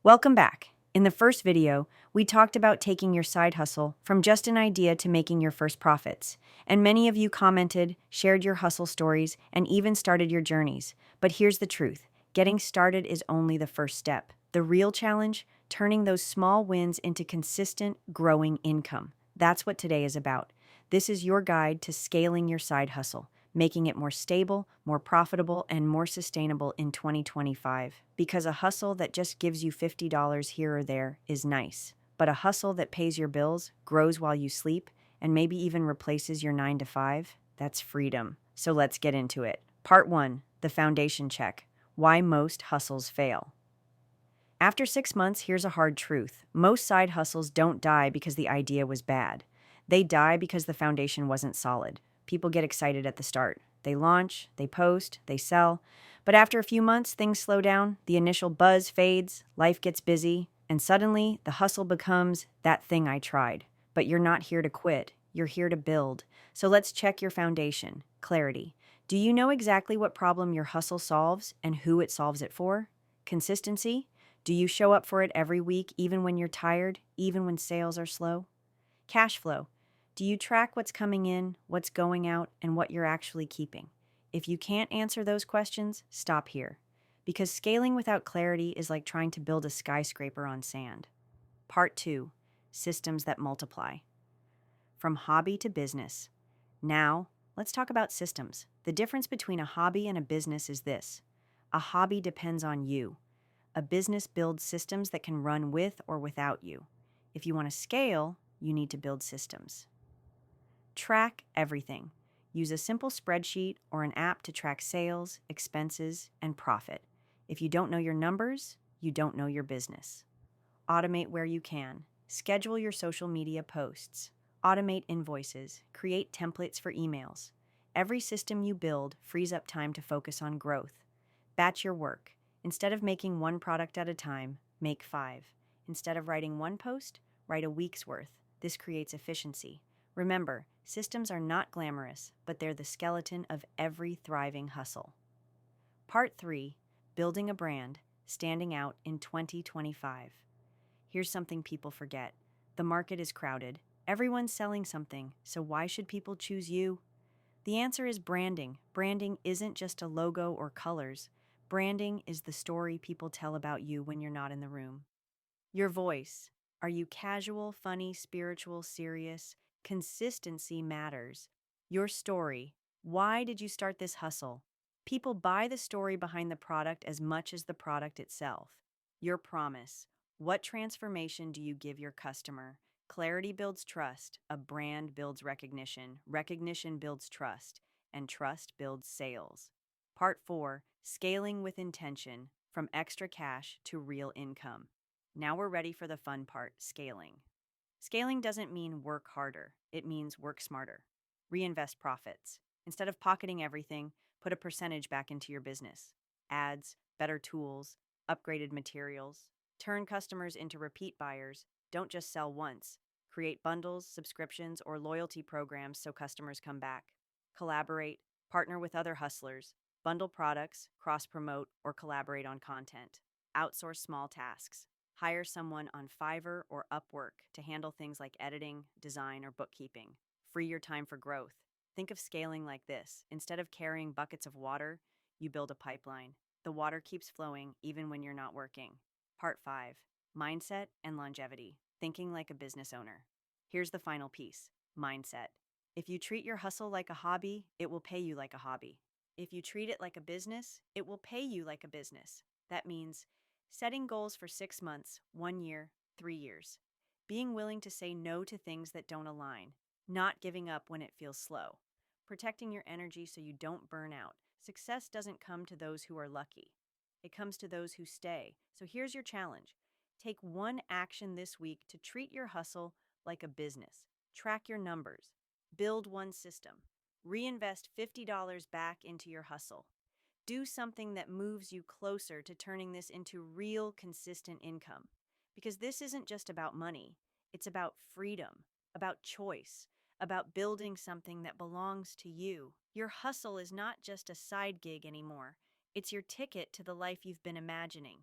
Welcome back. In the first video, we talked about taking your side hustle from just an idea to making your first profits. And many of you commented, shared your hustle stories, and even started your journeys. But here's the truth: getting started is only the first step. The real challenge: turning those small wins into consistent, growing income. That's what today is about. This is your guide to scaling your side hustle, making it more stable, more profitable, and more sustainable in 2025. Because a hustle that just gives you $50 here or there is nice, but a hustle that pays your bills, grows while you sleep, and maybe even replaces your 9 to 5, that's freedom. So let's get into it. Part 1: The Foundation Check. Why most hustles fail. After 6 months, here's a hard truth. Most side hustles don't die because the idea was bad. They die because the foundation wasn't solid. People get excited at the start. They launch, they post, they sell. But after a few months, things slow down, the initial buzz fades, life gets busy, and suddenly the hustle becomes that thing I tried. But you're not here to quit, you're here to build. So let's check your foundation. Clarity. Do you know exactly what problem your hustle solves and who it solves it for? Consistency. Do you show up for it every week, even when you're tired, even when sales are slow? Cash flow. Do you track what's coming in, what's going out, and what you're actually keeping? If you can't answer those questions, stop here. Because scaling without clarity is like trying to build a skyscraper on sand. Part 2: Systems that multiply. From hobby to business. Now, let's talk about systems. The difference between a hobby and a business is this: a hobby depends on you. A business builds systems that can run with or without you. If you want to scale, you need to build systems. Track everything. Use a simple spreadsheet or an app to track sales, expenses, and profit. If you don't know your numbers, you don't know your business. Automate where you can. Schedule your social media posts. Automate invoices. Create templates for emails. Every system you build frees up time to focus on growth. Batch your work. Instead of making one product at a time, make 5. Instead of writing one post, write a week's worth. This creates efficiency. Remember, systems are not glamorous, but they're the skeleton of every thriving hustle. Part 3: Building a brand, standing out in 2025. Here's something people forget. The market is crowded. Everyone's selling something, so why should people choose you? The answer is branding. Branding isn't just a logo or colors. Branding is the story people tell about you when you're not in the room. Your voice. Are you casual, funny, spiritual, serious? Consistency matters. Your story. Why did you start this hustle? People buy the story behind the product as much as the product itself. Your promise. What transformation do you give your customer? Clarity builds trust. A brand builds recognition. Recognition builds trust. And trust builds sales. Part 4: Scaling with intention. From extra cash to real income. Now we're ready for the fun part: scaling. Scaling doesn't mean work harder, it means work smarter. Reinvest profits. Instead of pocketing everything, put a percentage back into your business. Ads, better tools, upgraded materials. Turn customers into repeat buyers. Don't just sell once. Create bundles, subscriptions, or loyalty programs so customers come back. Collaborate, partner with other hustlers. Bundle products, cross promote, or collaborate on content. Outsource small tasks. Hire someone on Fiverr or Upwork to handle things like editing, design, or bookkeeping. Free your time for growth. Think of scaling like this: instead of carrying buckets of water, you build a pipeline. The water keeps flowing even when you're not working. Part 5: Mindset and longevity. Thinking like a business owner. Here's the final piece: mindset. If you treat your hustle like a hobby, it will pay you like a hobby. If you treat it like a business, it will pay you like a business. That means setting goals for 6 months, 1 year, 3 years. Being willing to say no to things that don't align. Not giving up when it feels slow. Protecting your energy so you don't burn out. Success doesn't come to those who are lucky. It comes to those who stay. So here's your challenge. Take one action this week to treat your hustle like a business. Track your numbers. Build one system. Reinvest $50 back into your hustle. Do something that moves you closer to turning this into real, consistent income. Because this isn't just about money, it's about freedom, about choice, about building something that belongs to you. Your hustle is not just a side gig anymore, it's your ticket to the life you've been imagining.